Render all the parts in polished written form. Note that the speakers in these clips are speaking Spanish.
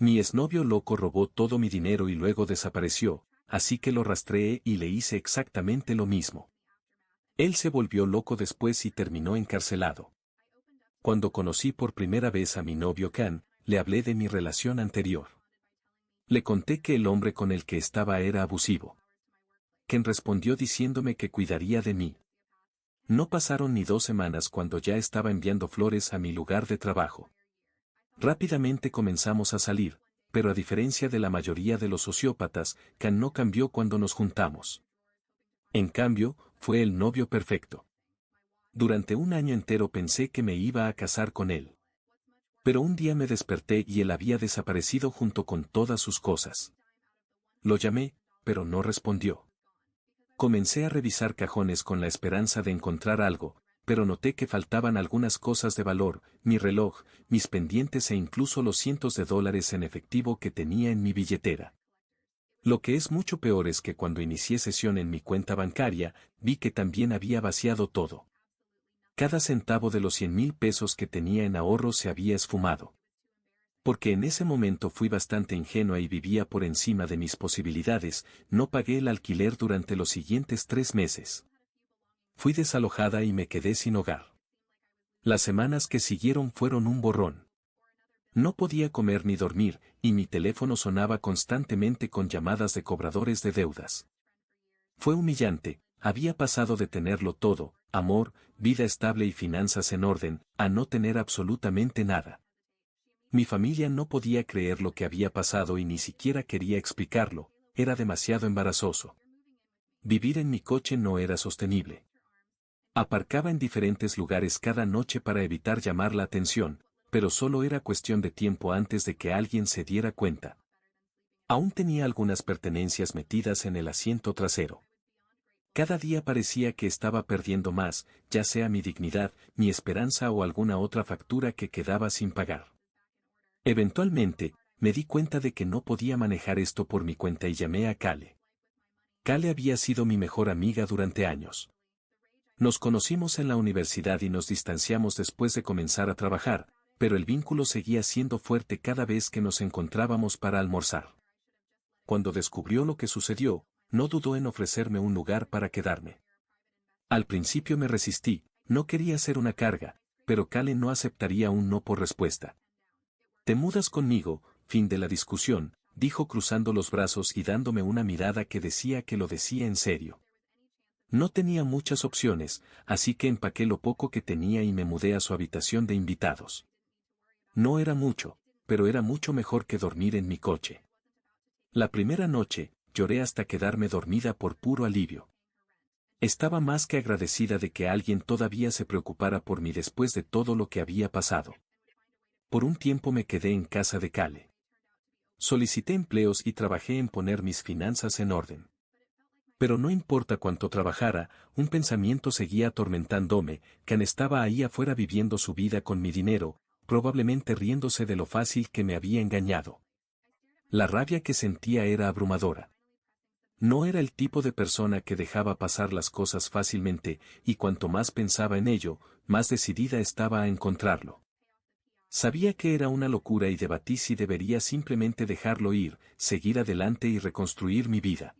Mi exnovio loco robó todo mi dinero y luego desapareció, así que lo rastreé y le hice exactamente lo mismo. Él se volvió loco después y terminó encarcelado. Cuando conocí por primera vez a mi novio Can, le hablé de mi relación anterior. Le conté que el hombre con el que estaba era abusivo. Ken respondió diciéndome que cuidaría de mí. No pasaron ni 2 semanas cuando ya estaba enviando flores a mi lugar de trabajo. Rápidamente comenzamos a salir, pero a diferencia de la mayoría de los sociópatas, Can no cambió cuando nos juntamos. En cambio, fue el novio perfecto. Durante un año entero pensé que me iba a casar con él. Pero un día me desperté y él había desaparecido junto con todas sus cosas. Lo llamé, pero no respondió. Comencé a revisar cajones con la esperanza de encontrar algo, pero noté que faltaban algunas cosas de valor, mi reloj, mis pendientes e incluso los cientos de dólares en efectivo que tenía en mi billetera. Lo que es mucho peor es que cuando inicié sesión en mi cuenta bancaria, vi que también había vaciado todo. Cada centavo de los 100,000 pesos que tenía en ahorro se había esfumado. Porque en ese momento fui bastante ingenua y vivía por encima de mis posibilidades, no pagué el alquiler durante los siguientes 3 meses. Fui desalojada y me quedé sin hogar. Las semanas que siguieron fueron un borrón. No podía comer ni dormir, y mi teléfono sonaba constantemente con llamadas de cobradores de deudas. Fue humillante, había pasado de tenerlo todo, amor, vida estable y finanzas en orden, a no tener absolutamente nada. Mi familia no podía creer lo que había pasado y ni siquiera quería explicarlo, era demasiado embarazoso. Vivir en mi coche no era sostenible. Aparcaba en diferentes lugares cada noche para evitar llamar la atención, pero solo era cuestión de tiempo antes de que alguien se diera cuenta. Aún tenía algunas pertenencias metidas en el asiento trasero. Cada día parecía que estaba perdiendo más, ya sea mi dignidad, mi esperanza o alguna otra factura que quedaba sin pagar. Eventualmente, me di cuenta de que no podía manejar esto por mi cuenta y llamé a Kale. Kale había sido mi mejor amiga durante años. Nos conocimos en la universidad y nos distanciamos después de comenzar a trabajar, pero el vínculo seguía siendo fuerte cada vez que nos encontrábamos para almorzar. Cuando descubrió lo que sucedió, no dudó en ofrecerme un lugar para quedarme. Al principio me resistí, no quería ser una carga, pero Kale no aceptaría un no por respuesta. «Te mudas conmigo», fin de la discusión, dijo cruzando los brazos y dándome una mirada que decía que lo decía en serio. No tenía muchas opciones, así que empaqué lo poco que tenía y me mudé a su habitación de invitados. No era mucho, pero era mucho mejor que dormir en mi coche. La primera noche, lloré hasta quedarme dormida por puro alivio. Estaba más que agradecida de que alguien todavía se preocupara por mí después de todo lo que había pasado. Por un tiempo me quedé en casa de Kale. Solicité empleos y trabajé en poner mis finanzas en orden. Pero no importa cuánto trabajara, un pensamiento seguía atormentándome, Can estaba ahí afuera viviendo su vida con mi dinero, probablemente riéndose de lo fácil que me había engañado. La rabia que sentía era abrumadora. No era el tipo de persona que dejaba pasar las cosas fácilmente, y cuanto más pensaba en ello, más decidida estaba a encontrarlo. Sabía que era una locura y debatí si debería simplemente dejarlo ir, seguir adelante y reconstruir mi vida.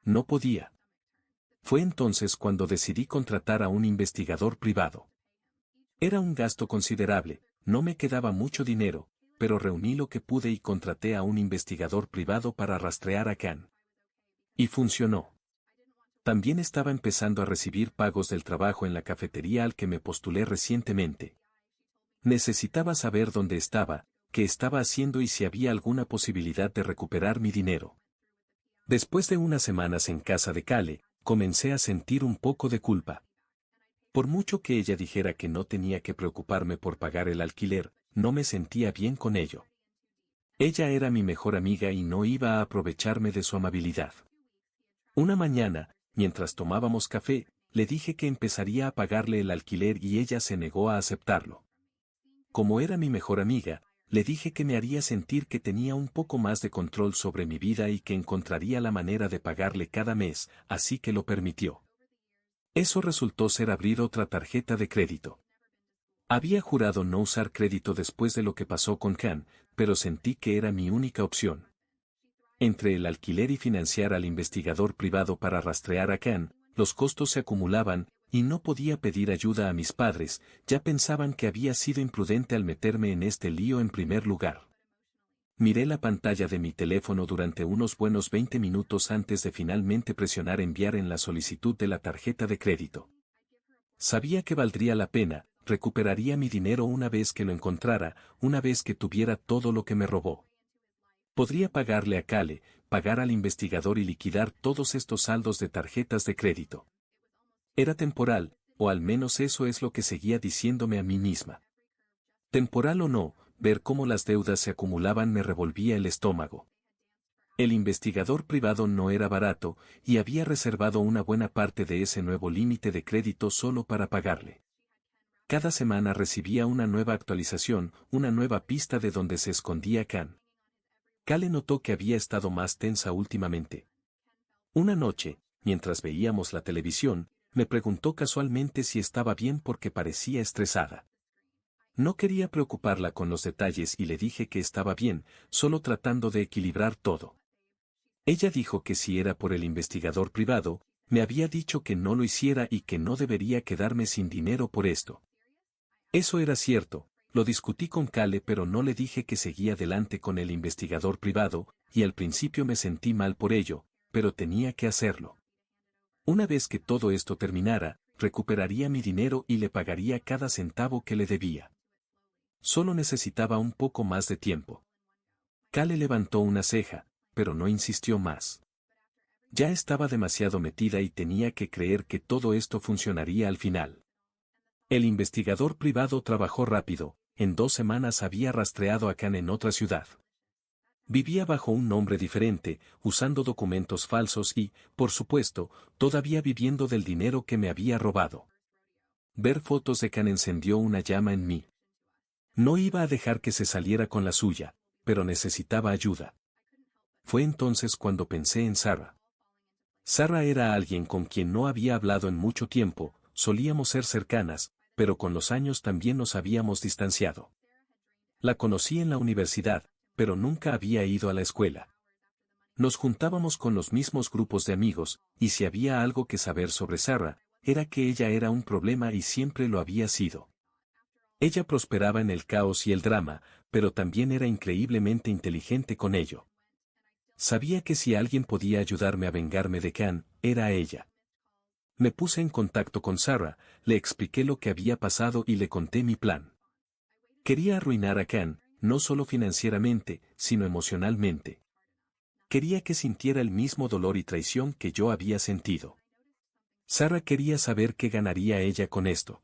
No podía. Fue entonces cuando decidí contratar a un investigador privado. Era un gasto considerable, no me quedaba mucho dinero, pero reuní lo que pude y contraté a un investigador privado para rastrear a Can. Y funcionó. También estaba empezando a recibir pagos del trabajo en la cafetería al que me postulé recientemente. Necesitaba saber dónde estaba, qué estaba haciendo y si había alguna posibilidad de recuperar mi dinero. Después de unas semanas en casa de Kale, comencé a sentir un poco de culpa. Por mucho que ella dijera que no tenía que preocuparme por pagar el alquiler, no me sentía bien con ello. Ella era mi mejor amiga y no iba a aprovecharme de su amabilidad. Una mañana, mientras tomábamos café, le dije que empezaría a pagarle el alquiler y ella se negó a aceptarlo. Como era mi mejor amiga, le dije que me haría sentir que tenía un poco más de control sobre mi vida y que encontraría la manera de pagarle cada mes, así que lo permitió. Eso resultó ser abrir otra tarjeta de crédito. Había jurado no usar crédito después de lo que pasó con Can, pero sentí que era mi única opción. Entre el alquiler y financiar al investigador privado para rastrear a Khan, los costos se acumulaban, y no podía pedir ayuda a mis padres, ya pensaban que había sido imprudente al meterme en este lío en primer lugar. Miré la pantalla de mi teléfono durante unos buenos 20 minutos antes de finalmente presionar enviar en la solicitud de la tarjeta de crédito. Sabía que valdría la pena, recuperaría mi dinero una vez que lo encontrara, una vez que tuviera todo lo que me robó. Podría pagarle a Cale, pagar al investigador y liquidar todos estos saldos de tarjetas de crédito. Era temporal, o al menos eso es lo que seguía diciéndome a mí misma. Temporal o no, ver cómo las deudas se acumulaban me revolvía el estómago. El investigador privado no era barato, y había reservado una buena parte de ese nuevo límite de crédito solo para pagarle. Cada semana recibía una nueva actualización, una nueva pista de donde se escondía Khan. Cale notó que había estado más tensa últimamente. Una noche, mientras veíamos la televisión, me preguntó casualmente si estaba bien porque parecía estresada. No quería preocuparla con los detalles y le dije que estaba bien, solo tratando de equilibrar todo. Ella dijo que si era por el investigador privado, me había dicho que no lo hiciera y que no debería quedarme sin dinero por esto. Eso era cierto, lo discutí con Cale pero no le dije que seguía adelante con el investigador privado, y al principio me sentí mal por ello, pero tenía que hacerlo. Una vez que todo esto terminara, recuperaría mi dinero y le pagaría cada centavo que le debía. Solo necesitaba un poco más de tiempo. Cale levantó una ceja, pero no insistió más. Ya estaba demasiado metida y tenía que creer que todo esto funcionaría al final. El investigador privado trabajó rápido, en 2 semanas había rastreado a Khan en otra ciudad. Vivía bajo un nombre diferente, usando documentos falsos y, por supuesto, todavía viviendo del dinero que me había robado. Ver fotos de Khan encendió una llama en mí. No iba a dejar que se saliera con la suya, pero necesitaba ayuda. Fue entonces cuando pensé en Sarah. Sarah era alguien con quien no había hablado en mucho tiempo, solíamos ser cercanas, pero con los años también nos habíamos distanciado. La conocí en la universidad, pero nunca había ido a la escuela. Nos juntábamos con los mismos grupos de amigos, y si había algo que saber sobre Sarah, era que ella era un problema y siempre lo había sido. Ella prosperaba en el caos y el drama, pero también era increíblemente inteligente con ello. Sabía que si alguien podía ayudarme a vengarme de Khan, era ella. Me puse en contacto con Sarah, le expliqué lo que había pasado y le conté mi plan. Quería arruinar a Khan, no solo financieramente, sino emocionalmente. Quería que sintiera el mismo dolor y traición que yo había sentido. Sarah quería saber qué ganaría ella con esto.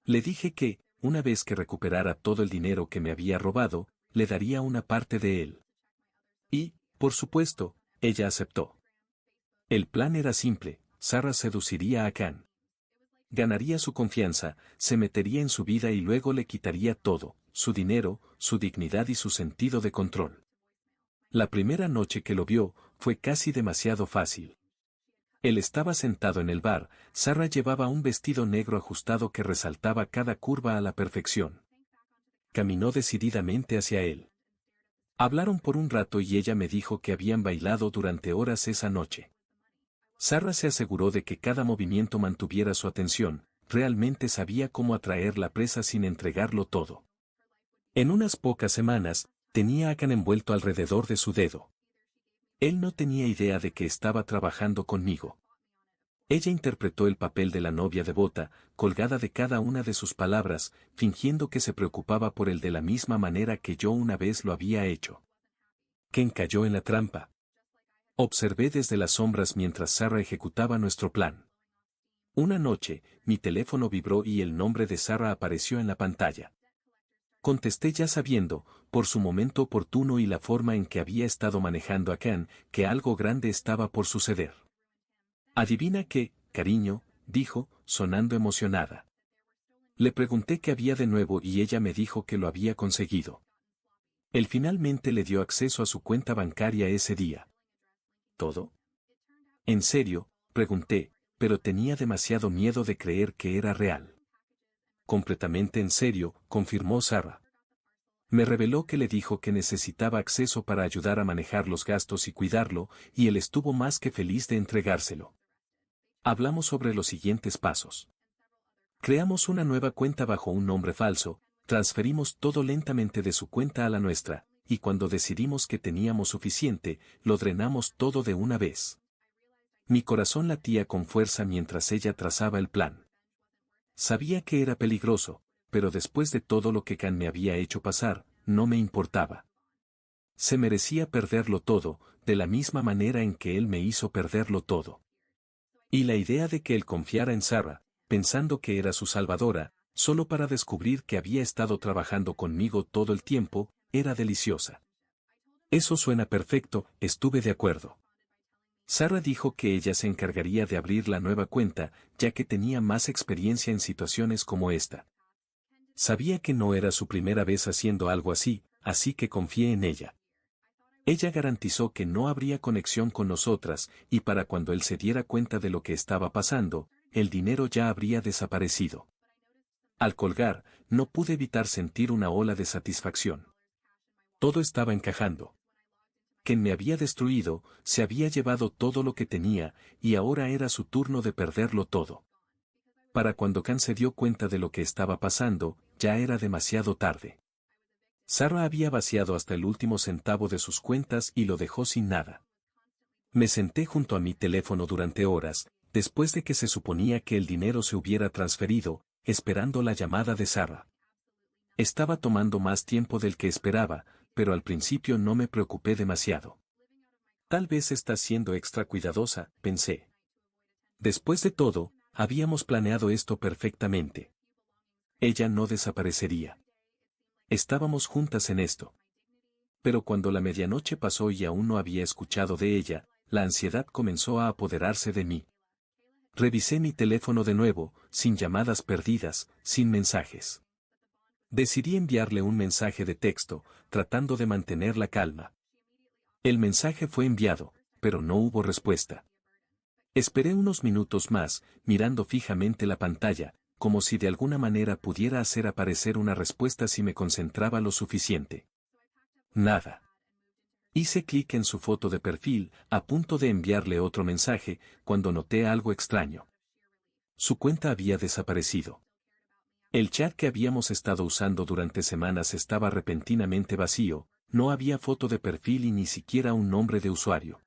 Le dije que, una vez que recuperara todo el dinero que me había robado, le daría una parte de él. Y, por supuesto, ella aceptó. El plan era simple, Sarah seduciría a Khan. Ganaría su confianza, se metería en su vida y luego le quitaría todo, su dinero, su dignidad y su sentido de control. La primera noche que lo vio, fue casi demasiado fácil. Él estaba sentado en el bar, Sarah llevaba un vestido negro ajustado que resaltaba cada curva a la perfección. Caminó decididamente hacia él. Hablaron por un rato y ella me dijo que habían bailado durante horas esa noche. Sarah se aseguró de que cada movimiento mantuviera su atención, realmente sabía cómo atraer la presa sin entregarlo todo. En unas pocas semanas, tenía a Khan envuelto alrededor de su dedo. Él no tenía idea de que estaba trabajando conmigo. Ella interpretó el papel de la novia devota, colgada de cada una de sus palabras, fingiendo que se preocupaba por él de la misma manera que yo una vez lo había hecho. Ken cayó en la trampa. Observé desde las sombras mientras Sarah ejecutaba nuestro plan. Una noche, mi teléfono vibró y el nombre de Sarah apareció en la pantalla. Contesté ya sabiendo, por su momento oportuno y la forma en que había estado manejando a Khan, que algo grande estaba por suceder. «Adivina qué, cariño», dijo, sonando emocionada. Le pregunté qué había de nuevo y ella me dijo que lo había conseguido. Él finalmente le dio acceso a su cuenta bancaria ese día. ¿Todo? ¿En serio?, pregunté, pero tenía demasiado miedo de creer que era real. Completamente en serio, confirmó Sarah. Me reveló que le dijo que necesitaba acceso para ayudar a manejar los gastos y cuidarlo, y él estuvo más que feliz de entregárselo. Hablamos sobre los siguientes pasos. Creamos una nueva cuenta bajo un nombre falso, transferimos todo lentamente de su cuenta a la nuestra, y cuando decidimos que teníamos suficiente, lo drenamos todo de una vez. Mi corazón latía con fuerza mientras ella trazaba el plan. Sabía que era peligroso, pero después de todo lo que Can me había hecho pasar, no me importaba. Se merecía perderlo todo, de la misma manera en que él me hizo perderlo todo. Y la idea de que él confiara en Sarah, pensando que era su salvadora, solo para descubrir que había estado trabajando conmigo todo el tiempo, era deliciosa. Eso suena perfecto, estuve de acuerdo. Sarah dijo que ella se encargaría de abrir la nueva cuenta, ya que tenía más experiencia en situaciones como esta. Sabía que no era su primera vez haciendo algo así que confié en ella. Ella garantizó que no habría conexión con nosotras, y para cuando él se diera cuenta de lo que estaba pasando, el dinero ya habría desaparecido. Al colgar, no pude evitar sentir una ola de satisfacción. Todo estaba encajando. Quien me había destruido, se había llevado todo lo que tenía, y ahora era su turno de perderlo todo. Para cuando Can se dio cuenta de lo que estaba pasando, ya era demasiado tarde. Sarah había vaciado hasta el último centavo de sus cuentas y lo dejó sin nada. Me senté junto a mi teléfono durante horas, después de que se suponía que el dinero se hubiera transferido, esperando la llamada de Sarah. Estaba tomando más tiempo del que esperaba, pero al principio no me preocupé demasiado. Tal vez está siendo extra cuidadosa, pensé. Después de todo, habíamos planeado esto perfectamente. Ella no desaparecería. Estábamos juntas en esto. Pero cuando la medianoche pasó y aún no había escuchado de ella, la ansiedad comenzó a apoderarse de mí. Revisé mi teléfono de nuevo, sin llamadas perdidas, sin mensajes. Decidí enviarle un mensaje de texto, tratando de mantener la calma. El mensaje fue enviado, pero no hubo respuesta. Esperé unos minutos más, mirando fijamente la pantalla, como si de alguna manera pudiera hacer aparecer una respuesta si me concentraba lo suficiente. Nada. Hice clic en su foto de perfil, a punto de enviarle otro mensaje, cuando noté algo extraño. Su cuenta había desaparecido. El chat que habíamos estado usando durante semanas estaba repentinamente vacío, no había foto de perfil y ni siquiera un nombre de usuario.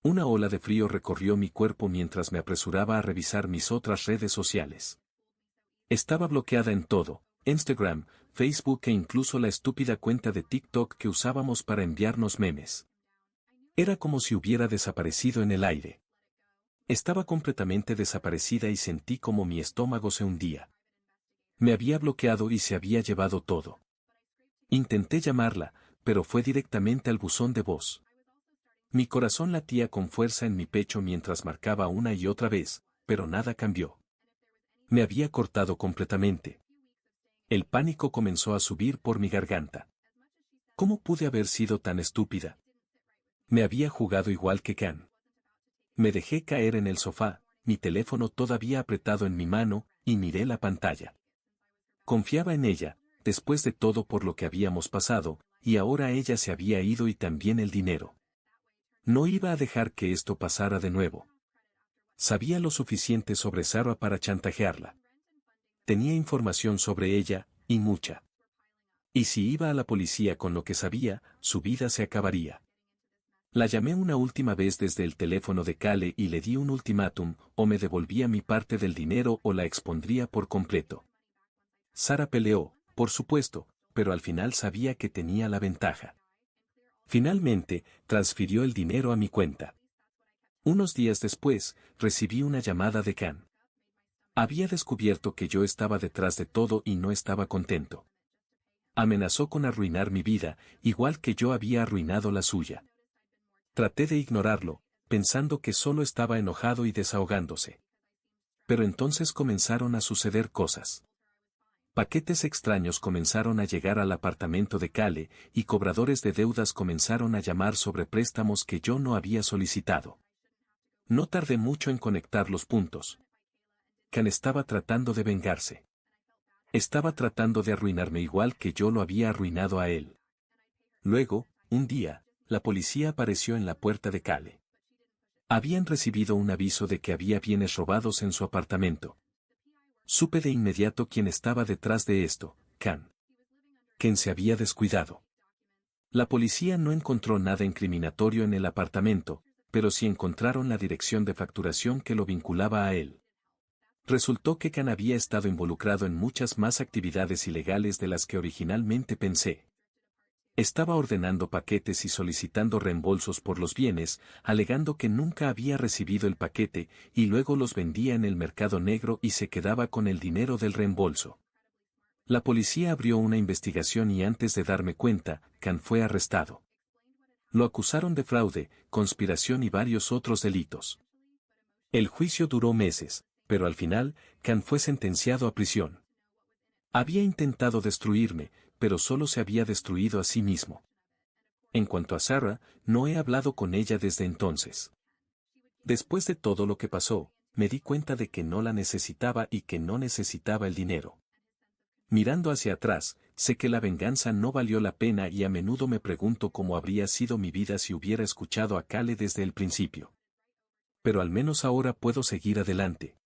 Una ola de frío recorrió mi cuerpo mientras me apresuraba a revisar mis otras redes sociales. Estaba bloqueada en todo, Instagram, Facebook e incluso la estúpida cuenta de TikTok que usábamos para enviarnos memes. Era como si hubiera desaparecido en el aire. Estaba completamente desaparecida y sentí como mi estómago se hundía. Me había bloqueado y se había llevado todo. Intenté llamarla, pero fue directamente al buzón de voz. Mi corazón latía con fuerza en mi pecho mientras marcaba una y otra vez, pero nada cambió. Me había cortado completamente. El pánico comenzó a subir por mi garganta. ¿Cómo pude haber sido tan estúpida? Me había jugado igual que Can. Me dejé caer en el sofá, mi teléfono todavía apretado en mi mano, y miré la pantalla. Confiaba en ella, después de todo por lo que habíamos pasado, y ahora ella se había ido y también el dinero. No iba a dejar que esto pasara de nuevo. Sabía lo suficiente sobre Sarah para chantajearla. Tenía información sobre ella, y mucha. Y si iba a la policía con lo que sabía, su vida se acabaría. La llamé una última vez desde el teléfono de Cale y le di un ultimátum, o me devolvía mi parte del dinero o la expondría por completo. Sarah peleó, por supuesto, pero al final sabía que tenía la ventaja. Finalmente, transfirió el dinero a mi cuenta. Unos días después, recibí una llamada de Can. Había descubierto que yo estaba detrás de todo y no estaba contento. Amenazó con arruinar mi vida, igual que yo había arruinado la suya. Traté de ignorarlo, pensando que solo estaba enojado y desahogándose. Pero entonces comenzaron a suceder cosas. Paquetes extraños comenzaron a llegar al apartamento de Cale, y cobradores de deudas comenzaron a llamar sobre préstamos que yo no había solicitado. No tardé mucho en conectar los puntos. Can estaba tratando de vengarse. Estaba tratando de arruinarme igual que yo lo había arruinado a él. Luego, un día, la policía apareció en la puerta de Cale. Habían recibido un aviso de que había bienes robados en su apartamento. Supe de inmediato quién estaba detrás de esto, Can. Ken se había descuidado. La policía no encontró nada incriminatorio en el apartamento, pero sí encontraron la dirección de facturación que lo vinculaba a él. Resultó que Can había estado involucrado en muchas más actividades ilegales de las que originalmente pensé. Estaba ordenando paquetes y solicitando reembolsos por los bienes, alegando que nunca había recibido el paquete y luego los vendía en el mercado negro y se quedaba con el dinero del reembolso. La policía abrió una investigación y antes de darme cuenta, Can fue arrestado. Lo acusaron de fraude, conspiración y varios otros delitos. El juicio duró meses, pero al final, Can fue sentenciado a prisión. Había intentado destruirme, pero solo se había destruido a sí mismo. En cuanto a Sarah, no he hablado con ella desde entonces. Después de todo lo que pasó, me di cuenta de que no la necesitaba y que no necesitaba el dinero. Mirando hacia atrás, sé que la venganza no valió la pena y a menudo me pregunto cómo habría sido mi vida si hubiera escuchado a Cale desde el principio. Pero al menos ahora puedo seguir adelante.